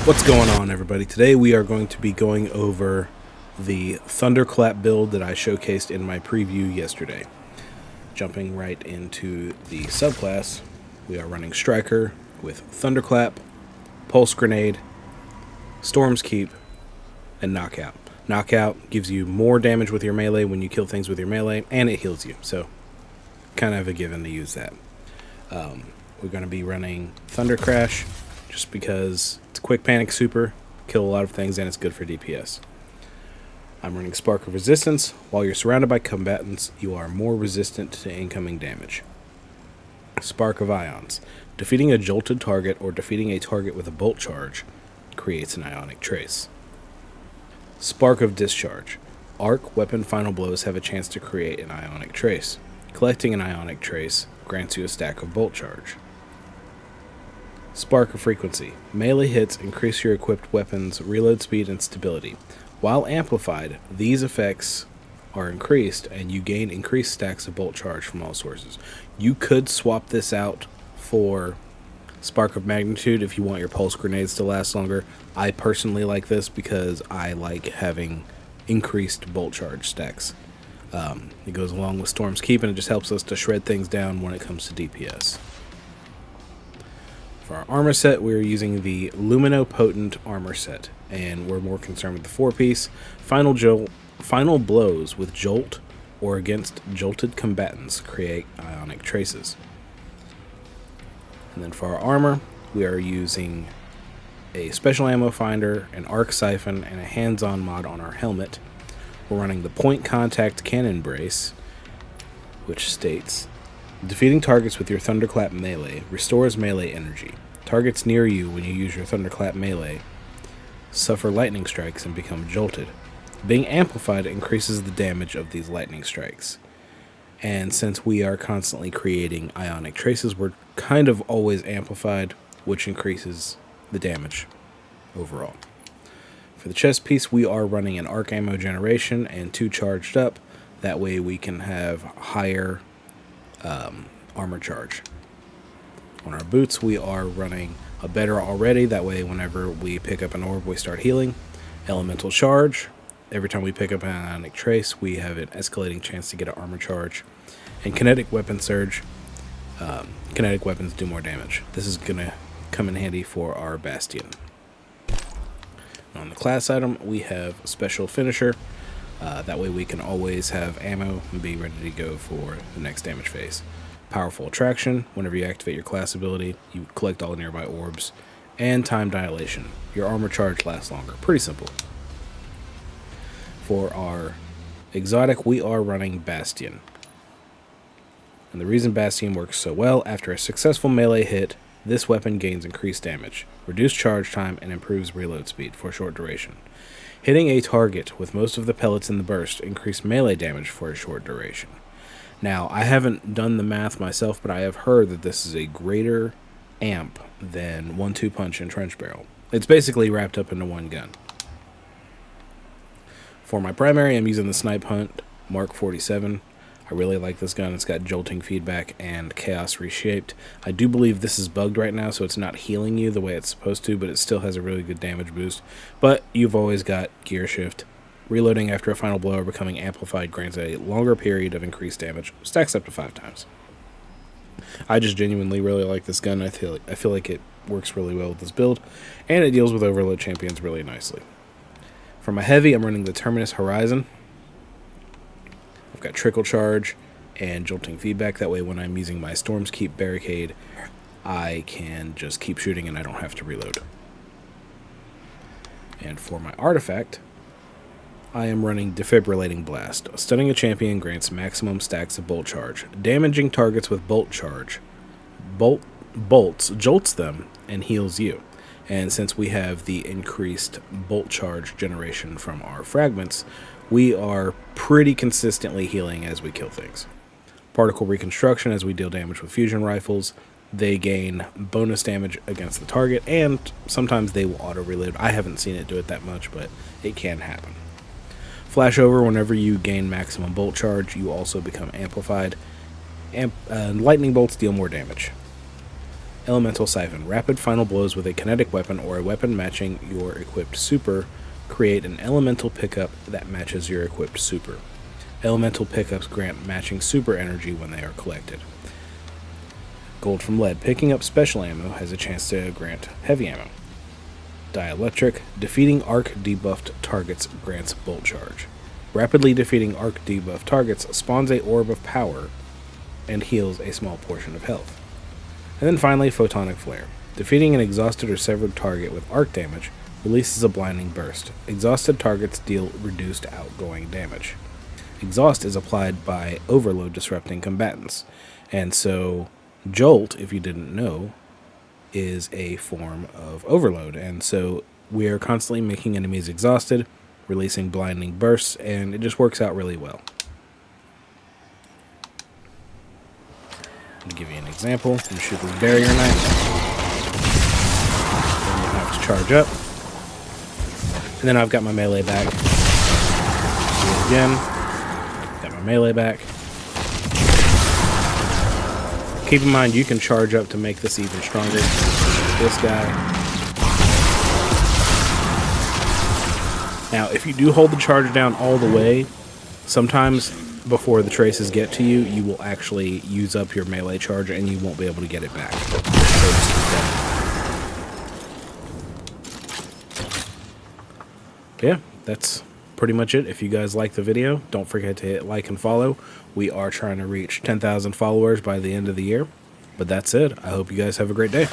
What's going on, everybody? Today we are going to be going over the Thunderclap build that I showcased in my preview yesterday. Jumping right into the subclass, we are running Striker with Thunderclap, Pulse Grenade, Storm's Keep, and Knockout. Knockout gives you more damage with your melee when you kill things with your melee, and it heals you, so kind of a given to use that. We're going to be running Thunder Crash, just because it's a quick panic super, kill a lot of things, and it's good for DPS. I'm running Spark of Resistance. While you're surrounded by combatants, you are more resistant to incoming damage. Spark of Ions. Defeating a jolted target or defeating a target with a bolt charge creates an ionic trace. Spark of Discharge. Arc weapon final blows have a chance to create an ionic trace. Collecting an ionic trace grants you a stack of bolt charge. Spark of Frequency. Melee hits increase your equipped weapon's reload speed and stability. While amplified, these effects are increased and you gain increased stacks of bolt charge from all sources. You could swap this out for Spark of Magnitude if you want your pulse grenades to last longer. I personally like this because I like having increased bolt charge stacks. It goes along with Storm's Keep, and it just helps us to shred things down when it comes to DPS. For our armor set, we're using the Luminopotent armor set, and we're more concerned with the 4-piece. Final blows with Jolt or against jolted combatants create ionic traces. And then for our armor, we are using a special ammo finder, an arc siphon, and a hands-on mod on our helmet. We're running the Point Contact Cannon Brace, which states, defeating targets with your Thunderclap melee restores melee energy. Targets near you when you use your Thunderclap melee suffer lightning strikes and become jolted. Being amplified increases the damage of these lightning strikes. And since we are constantly creating ionic traces, we're kind of always amplified, which increases the damage overall. For the chest piece, we are running an arc ammo generation and 2 charged up. That way we can have higher armor charge. On our boots, we are running a better already. That way, whenever we pick up an orb, we start healing. Elemental charge. Every time we pick up an ionic trace, we have an escalating chance to get an armor charge. And kinetic weapon surge. Kinetic weapons do more damage. This is going to come in handy for our Bastion. On the class item, we have Special Finisher. That way we can always have ammo and be ready to go for the next damage phase. Powerful Attraction. Whenever you activate your class ability, you collect all nearby orbs. And Time Dilation. Your armor charge lasts longer. Pretty simple. For our exotic, we are running Bastion. And the reason Bastion works so well, after a successful melee hit, this weapon gains increased damage, reduced charge time, and improves reload speed for a short duration. Hitting a target with most of the pellets in the burst increase melee damage for a short duration. Now, I haven't done the math myself, but I have heard that this is a greater amp than 1-2 punch and trench barrel. It's basically wrapped up into one gun. For my primary, I'm using the Snipe Hunt Mark 47. I really like this gun. It's got jolting feedback and chaos reshaped. I do believe this is bugged right now, so it's not healing you the way it's supposed to, but it still has a really good damage boost. But you've always got gear shift. Reloading after a final blow or becoming amplified grants a longer period of increased damage. Stacks up to 5 times. I just genuinely really like this gun. I feel like it works really well with this build, and it deals with overload champions really nicely. For my heavy, I'm running the Terminus Horizon. I've got Trickle Charge and Jolting Feedback. That way when I'm using my Storm's Keep Barricade, I can just keep shooting and I don't have to reload. And for my artifact, I am running Defibrillating Blast. Stunning a champion grants maximum stacks of bolt charge. Damaging targets with bolt charge. Bolts jolts them and heals you. And since we have the increased bolt charge generation from our fragments, we are pretty consistently healing as we kill things. Particle Reconstruction, as we deal damage with fusion rifles, they gain bonus damage against the target, and sometimes they will auto-reload. I haven't seen it do it that much, but it can happen. Flashover, whenever you gain maximum bolt charge, you also become amplified. Lightning bolts deal more damage. Elemental Siphon. Rapid final blows with a kinetic weapon or a weapon matching your equipped super create an elemental pickup that matches your equipped super. Elemental pickups grant matching super energy when they are collected. Gold from lead. Picking up special ammo has a chance to grant heavy ammo. Dielectric. Defeating arc debuffed targets grants bolt charge. Rapidly defeating arc debuffed targets spawns a orb of power and heals a small portion of health. And then finally, Photonic Flare. Defeating an exhausted or severed target with arc damage releases a blinding burst. Exhausted targets deal reduced outgoing damage. Exhaust is applied by overload disrupting combatants. And so Jolt, if you didn't know, is a form of overload. And so we are constantly making enemies exhausted, releasing blinding bursts, and it just works out really well. To give you an example, I'm shoot with barrier knife. Then you have to charge up. And then I've got my melee back. Do it again. Got my melee back. Keep in mind you can charge up to make this even stronger. This guy. Now, if you do hold the charge down all the way, sometimes before the traces get to you, you will actually use up your melee charge and you won't be able to get it back. Yeah, that's pretty much it. If you guys like the video, don't forget to hit like and follow. We are trying to reach 10,000 followers by the end of the year. But that's it. I hope you guys have a great day.